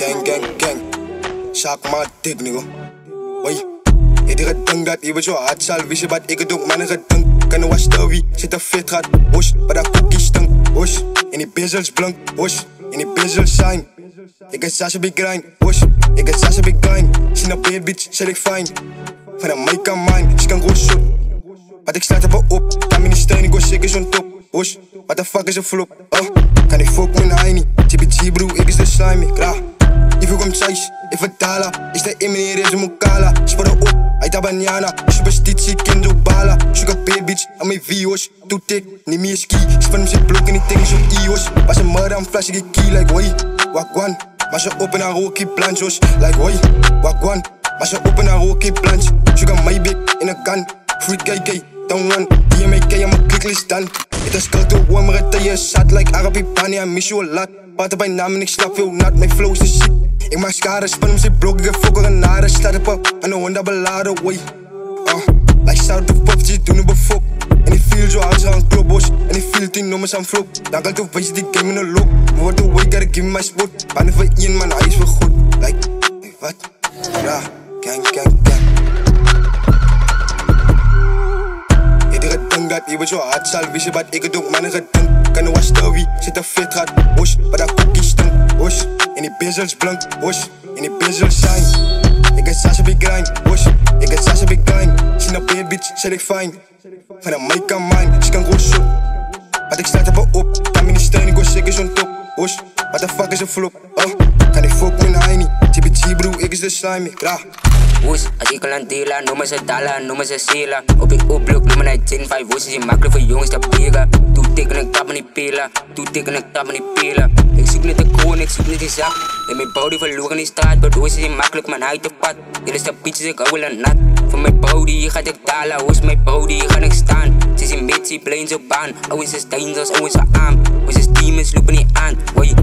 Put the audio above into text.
gang. Shark maar dik, nigga. Oi. Je die gedunk dat je zo hard zal wisten wat ik doe, man, gedunk. Kan was de wie, zit een fit gaat, osh, maar dat cookie stunk, osh. In die bezels blank, osh, in die bezels zijn. Ik is Sasha Big Grind, osh, ik is Sasha Big Grind. Zie een bad bitch, zeg ik fijn. Van een mic aan mine, ze kan gewoon shot. Wat ik sluit even op, kan me niet steunen, ik go zeker zo'n top, osh. What the fuck is een flop, kan ik fuck met een heini. TBG bro, ik is de slimy, klaar. If you come size, if a dollar, is de meneer is een mokala. Spara op, hij ta banana, superstitie, kendo bala. Sugar bad bitch, aan mijn views, too thick, niet meer ski. Span hem zijn blok en die dingen zo ios. Was een murder, een flesje die key, like hoi, wagwan. Maar ze op en haar rookie planchos, like hoi, wagwan. Maar ze op en haar rookie planch. Sugar my big, in a gun, fruit KK, down one. DMAK, aan mijn clicklist dan. Het is koud door warmer, het je zat, like Arabi Pani, I miss you a lot. Paten bij naam en ik slap veel nat, mijn flow is de shit. Ik maak schade, span hem zijn blok, ik heb fokker en nare. Staat op aan de Honda beladen, way. Like shout to pop, ze doen een befok. En ik feel zo hard, ze gaan klobos. En ik feel 10 nummers aan vlog. Dan kan ik wees die game in een loop. What the way, gotta give me my spot. Pannen voor één man, hij is wel goed. Like, wat? Ja, gang. Je die gedunk dat je zo hard zal wisten wat ik doe, man, gedunk. Kan was de wie, zit een fit gaat, osh, maar dat cookie stunk, osh. In die bezels blank, osh, in die bezels zijn. Ik is Sasha Big Grind, osh, ik is Sasha Big Grind. Zie een bad bitch, zeg ik fijn. Van een mic aan mine, ze kan gewoon shot. Wat ik sluit even op, kan me niet steunen, ik go zeker zo'n top, osh. What the fuck is een flop, kan ik fuck met een heini. TBG bro, ik is de slimy, klaar. Woes, als ik al aan dela, noemen ze Dala, noemen ze Sela. Op ik opblok, noemen hij Gen 5 woes, is je makkelijk voor jongens te pega. Doe tikken en tap me niet pela, doe tikken en tap me niet pela. Ik zoek niet de koon, ik zoek niet die zak. En mijn body verloren in die straat, maar doe is je makkelijk, man, hij te pad. Dit is de pietjes, ik hou wel een nat. Voor mijn body, hier gaat ik dalen, hoe is mijn body, hier ga ik staan. Ze is in mid, ze plain zo baan. Ouwe is een steen, zoals ouwe is een arm. Hoe is een steam, is lopen niet aan, hoi.